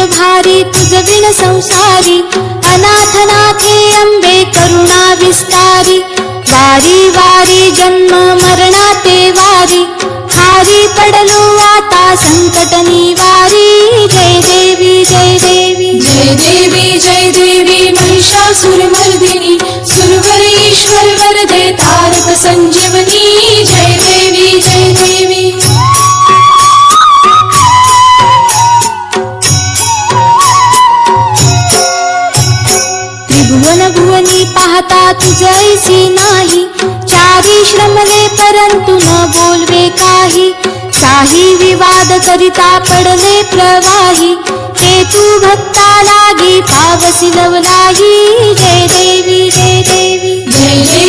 भारी तुझ विण संसारी, अनाथनाथे अंबे करुणा विस्तारी, वारी वारी जन्म मरणाते वारी, हारी पडलो आता संकट निवारी, जय देवी जय देवी जय देवी जय देवी महिषासुरमर्दिनी, सुरवर ईश्वर वरदे तारक संजीवनी, जय देवी जय देवी। त्रिभुवन भुवनी पाहता तुझ ऐसी नाही, चारी श्रमले परंतु न बोलवे काही, काही विवाद करिता पडले प्रवाही, ते तू भक्ता लागी पावसी लवलाही, जय देवी जय देवी जय